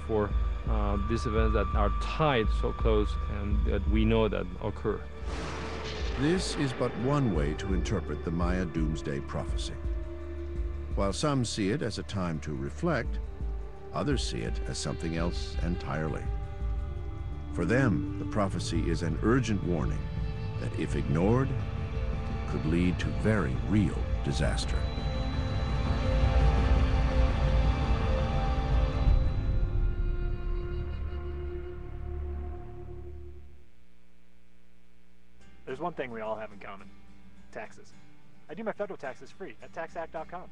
for these events that are tied so close and that we know that occur. This is but one way to interpret the Maya doomsday prophecy. While some see it as a time to reflect, others see it as something else entirely. For them, the prophecy is an urgent warning that, if ignored, could lead to very real disaster. There's one thing we all have in common: taxes. I do my federal taxes free at taxact.com.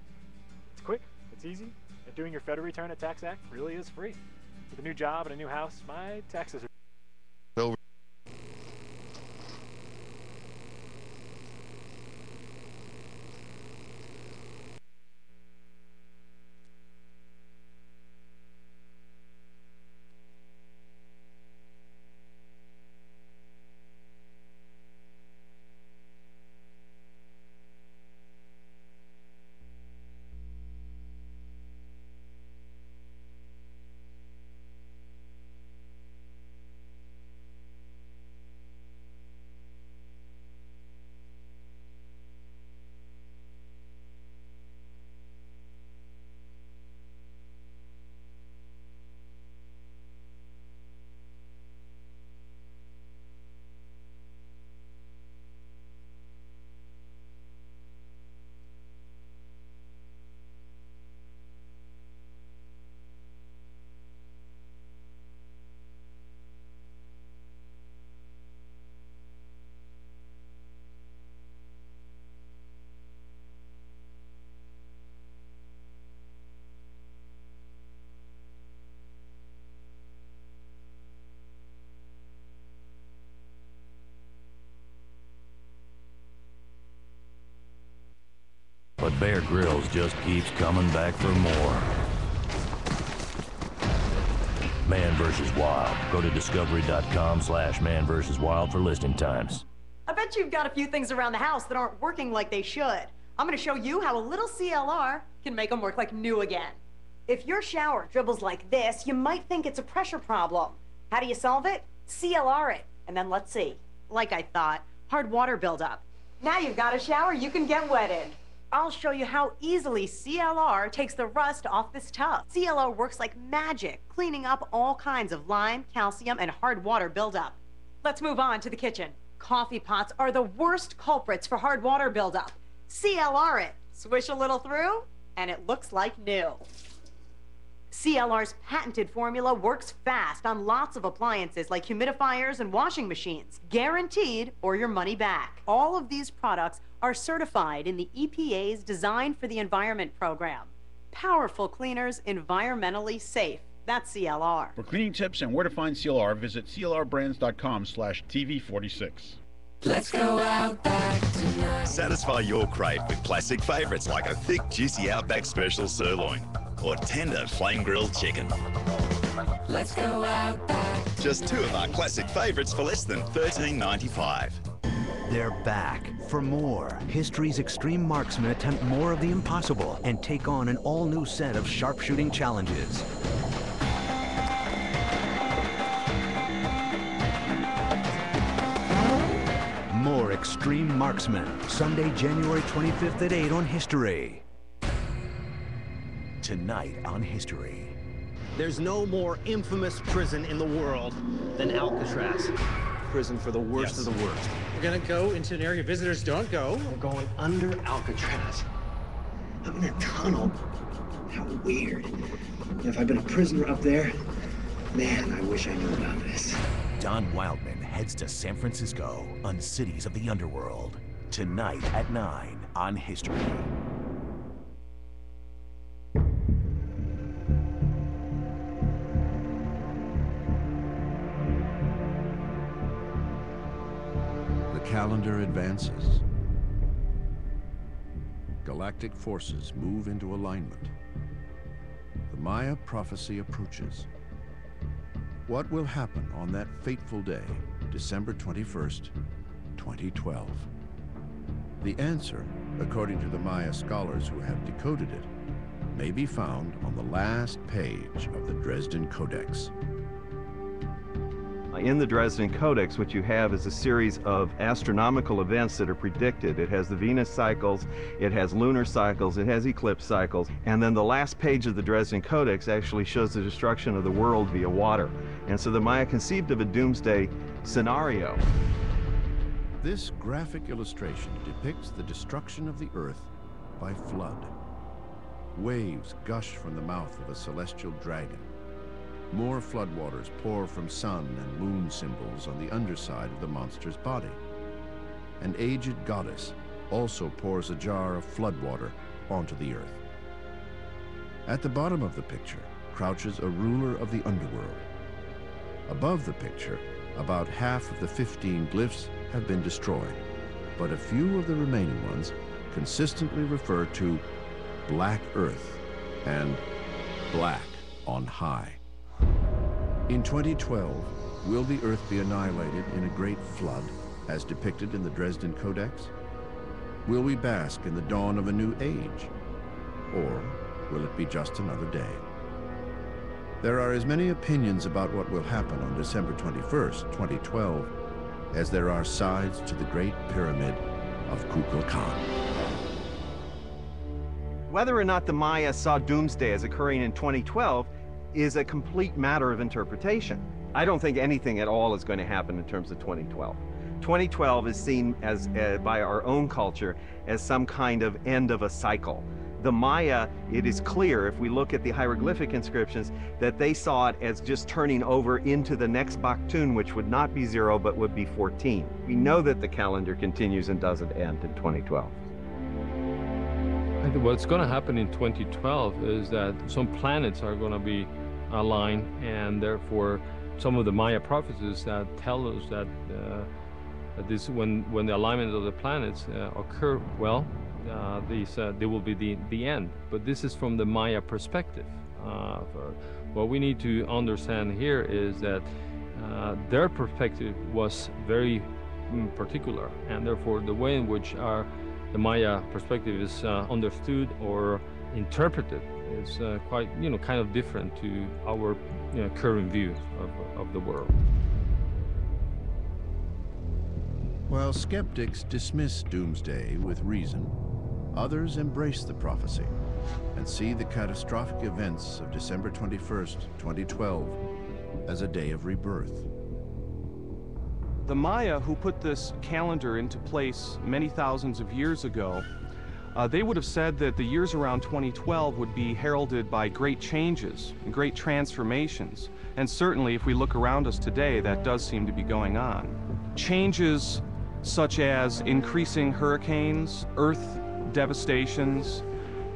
It's quick, it's easy, and doing your federal return at TaxAct really is free. With a new job and a new house, my taxes are But Bear Grylls just keeps coming back for more. Man vs. Wild. Go to discovery.com/Man vs. Wild for listing times. I bet you've got a few things around the house that aren't working like they should. I'm gonna show you how a little CLR can make them work like new again. If your shower dribbles like this, you might think it's a pressure problem. How do you solve it? CLR it, and then let's see. Like I thought, hard water buildup. Now you've got a shower you can get wet in. I'll show you how easily CLR takes the rust off this tub. CLR works like magic, cleaning up all kinds of lime, calcium, and hard water buildup. Let's move on to the kitchen. Coffee pots are the worst culprits for hard water buildup. CLR it, swish a little through, and it looks like new. CLR's patented formula works fast on lots of appliances like humidifiers and washing machines. Guaranteed or your money back. All of these products are certified in the EPA's Design for the Environment program. Powerful cleaners, environmentally safe. That's CLR. For cleaning tips and where to find CLR, visit clrbrands.com/TV46. Let's go out back tonight. Satisfy your crave with classic favourites like a thick, juicy Outback Special sirloin or tender flame grilled chicken. Let's go out back. Just two of our classic favourites for less than $13.95. They're back for more. History's extreme marksmen attempt more of the impossible and take on an all-new set of sharpshooting challenges. More Extreme Marksmen, Sunday, January 25th at 8 on History. Tonight on History. There's no more infamous prison in the world than Alcatraz. Prison for the worst of the worst. We're gonna go into an area visitors don't go. We're going under Alcatraz. I'm in a tunnel. How weird. If I'd been a prisoner up there, man, I wish I knew about this. Don Wildman heads to San Francisco on Cities of the Underworld. Tonight at 9 on History. The calendar advances. Galactic forces move into alignment. The Maya prophecy approaches. What will happen on that fateful day, December 21st, 2012? The answer, according to the Maya scholars who have decoded it, may be found on the last page of the Dresden Codex. In the Dresden Codex, what you have is a series of astronomical events that are predicted. It has the Venus cycles, it has lunar cycles, it has eclipse cycles, and then the last page of the Dresden Codex actually shows the destruction of the world via water. And so the Maya conceived of a doomsday scenario. This graphic illustration depicts the destruction of the earth by flood. Waves gush from the mouth of a celestial dragon. More floodwaters pour from sun and moon symbols on the underside of the monster's body. An aged goddess also pours a jar of floodwater onto the earth. At the bottom of the picture crouches a ruler of the underworld. Above the picture, about half of the 15 glyphs have been destroyed, but a few of the remaining ones consistently refer to Black Earth and Black on High. In 2012, will the Earth be annihilated in a great flood, as depicted in the Dresden Codex? Will we bask in the dawn of a new age? Or will it be just another day? There are as many opinions about what will happen on December 21st, 2012, as there are sides to the Great Pyramid of Kukulkan. Whether or not the Maya saw doomsday as occurring in 2012 is a complete matter of interpretation. I don't think anything at all is going to happen in terms of 2012. 2012 is seen as by our own culture as some kind of end of a cycle. The Maya, it is clear if we look at the hieroglyphic inscriptions that they saw it as just turning over into the next Baktun, which would not be 0 but would be 14. We know that the calendar continues and doesn't end in 2012. I think what's going to happen in 2012 is that some planets are going to be aligned, and therefore some of the Maya prophecies that tell us that this when the alignment of the planets occur, well, they will be the end. But this is from the Maya perspective. What we need to understand here is that their perspective was very particular, and therefore the way in which the Maya perspective is understood or interpreted is quite, kind of different to our current view of the world. While skeptics dismiss doomsday with reason, others embrace the prophecy and see the catastrophic events of December 21st, 2012 as a day of rebirth. The Maya, who put this calendar into place many thousands of years ago, they would have said that the years around 2012 would be heralded by great changes and great transformations. And certainly, if we look around us today, that does seem to be going on. Changes such as increasing hurricanes, earth devastations,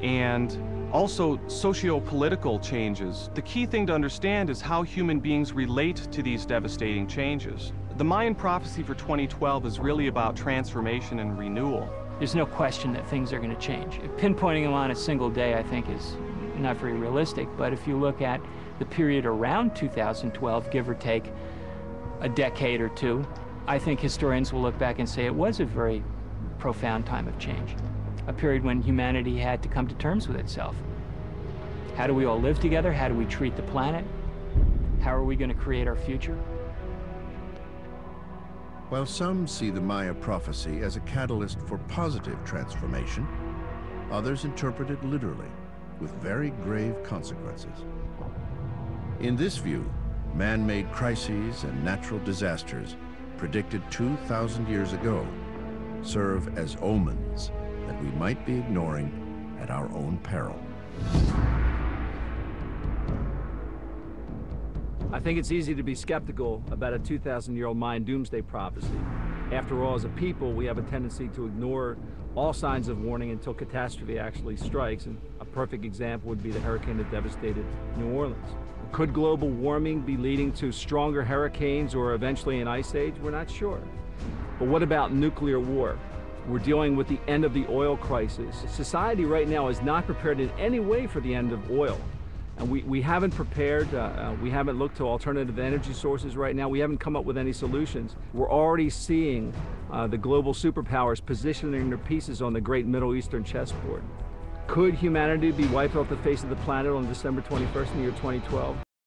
and also socio-political changes. The key thing to understand is how human beings relate to these devastating changes. The Mayan prophecy for 2012 is really about transformation and renewal. There's no question that things are going to change. Pinpointing them on a single day, I think, is not very realistic, but if you look at the period around 2012, give or take a decade or two, I think historians will look back and say it was a very profound time of change, a period when humanity had to come to terms with itself. How do we all live together? How do we treat the planet? How are we going to create our future? While some see the Maya prophecy as a catalyst for positive transformation, others interpret it literally, with very grave consequences. In this view, man-made crises and natural disasters predicted 2,000 years ago serve as omens that we might be ignoring at our own peril. I think it's easy to be skeptical about a 2,000-year-old Mayan doomsday prophecy. After all, as a people, we have a tendency to ignore all signs of warning until catastrophe actually strikes, and a perfect example would be the hurricane that devastated New Orleans. Could global warming be leading to stronger hurricanes or eventually an ice age? We're not sure. But what about nuclear war? We're dealing with the end of the oil crisis. Society right now is not prepared in any way for the end of oil. And we haven't prepared, we haven't looked to alternative energy sources right now. We haven't come up with any solutions. We're already seeing the global superpowers positioning their pieces on the great Middle Eastern chessboard. Could humanity be wiped off the face of the planet on December 21st in the year 2012?